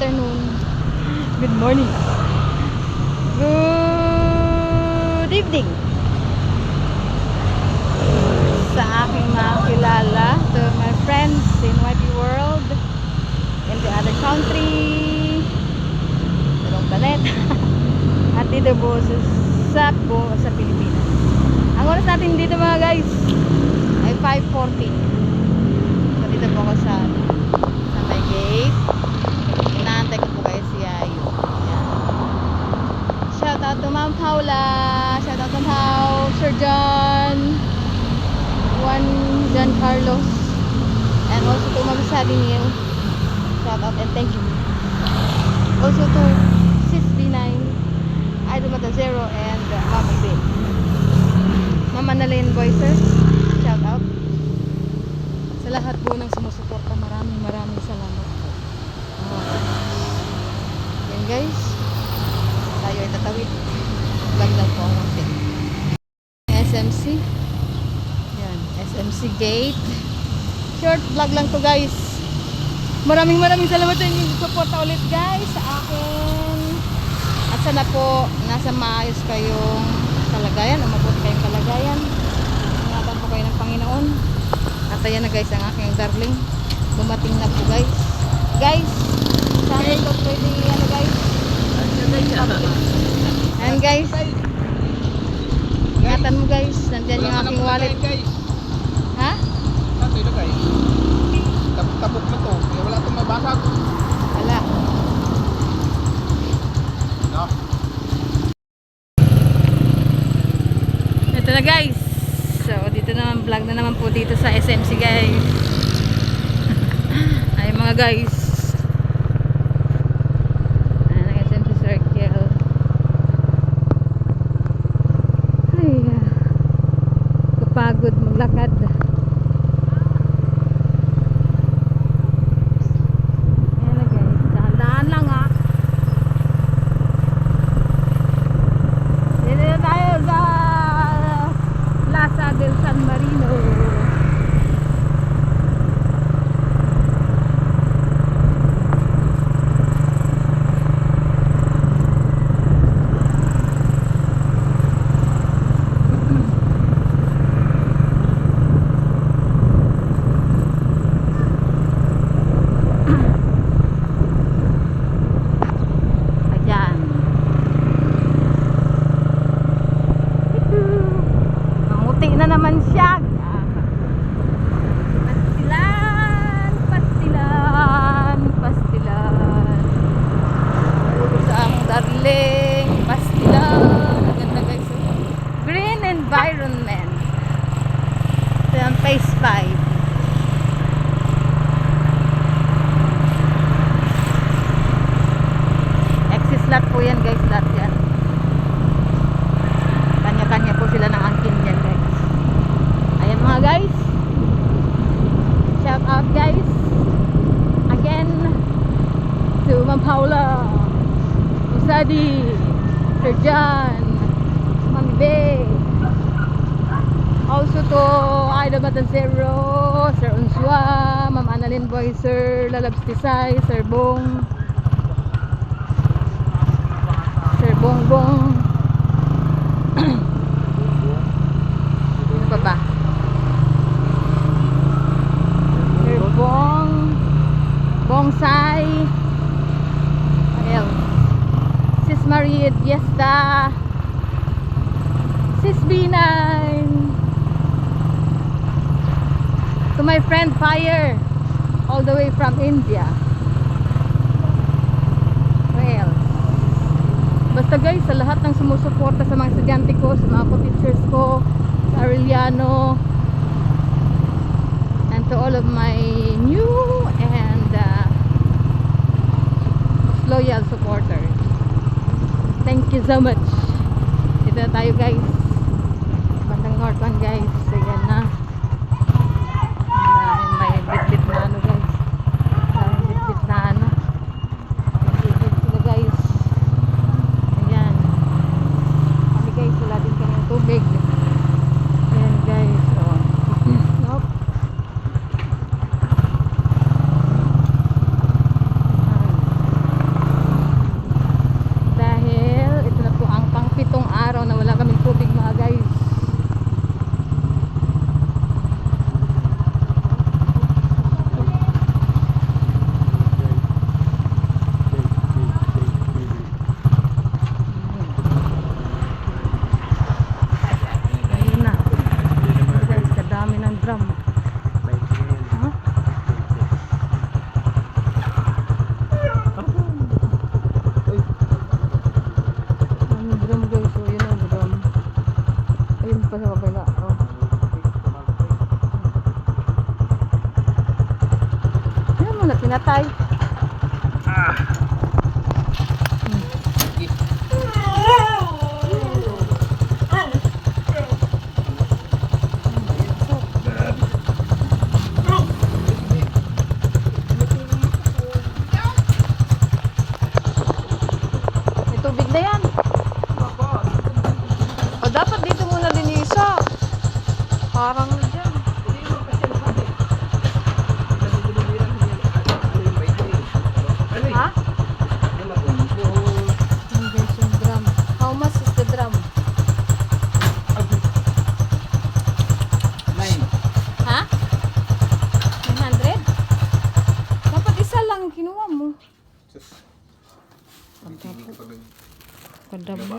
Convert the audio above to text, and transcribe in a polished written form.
afternoon, good morning, good evening sa aking mga kilala, to my friends in YB world, in the other country, dalawang planeta, at dito po sa Pilipinas. Ang oras natin dito mga guys ay 5:40. So dito po ako sa may gate. Inaantay ko po guys si Yayo. Shout out to Ma'am Paula, shout out to Pao, Sir John, John Carlos, and also to Ma'am Sadinil. Shout out and thank you. Also to Sis B9, Idol Mata Zero, and Ma'am Ibe. Ma'am Annalyn Boyser, shout out. Sa lahat po ng sumusuporta, maraming salamat po. Yan guys, tayo ay tatawid. Vlog lang po ang konti. SMC. Yan, SMC gate. Short vlog lang to guys. Maraming salamat sa inyong suporta ulit guys sa akin. At sana po nasa maayos kayong kalagayan o mabuti kayong kalagayan. Ingatan po kayo ng Panginoon. At ayan na guys ang aking darling. Dumating na po guys. Guys, sana ito pwede ano guys. Ayan guys. Ingatan mo guys. Nandyan yung aking wallet. Ha? Saan ito guys? Tapok na to. Wala itong mabasag. Wala. No. Ito na guys. So dito naman vlog na naman po dito sa SMC guys. Ay mga guys. Ayan ang SMC circle. Ay kapagod maglakad. Ayan na guys. Dahan-dahan lang ha. Dito na tayo sa Plaza del San Marino. Ayan. Mamuti na naman siya. Pastilan. Puro sa among darling. Pastilan. Maganda guys. Green environment. Ito yung phase 5. Exit lot po yan guys. Lot yan. Kanya-kanya po sila ng angkin yan guys. Ayan mga guys. Shout out guys. Again to Ma'am Paula, Usadi, Sir John, Ma'am Ibe. Also to Idol Mata Zero, Sir Unsua, Ma'am Annalyn Boyser, Lalabs Tisay, Sir Bong, Sir Bongbong. Ano pa ba? Sir Bongsay. Ayun. Sis Marie Diesta. Sis B9. To my friend Fire, all the way from India. Well, basta guys, sa lahat ng sumusuporta sa mga estudyante ko, sa mga co-teachers ko, sa Arellano, and to all of my new and loyal supporters, thank you so much. Dito na tayo guys, bandang North one guys. So yan na, may bit-bit na ano guys, may bit-bit na ano, bit-bit sila guys. Ayan, kami guys, wala din kami ng tubig. Ayan guys, so nope. pa sa kabila. Oh. Yan mo na pinatay. May tubig na yan. O dapat dito muna din isa. Parang dyan. Ha? Invention drum. How much is the drum? Ha? 900? Dapat isa lang kinuha mo. Kadamo.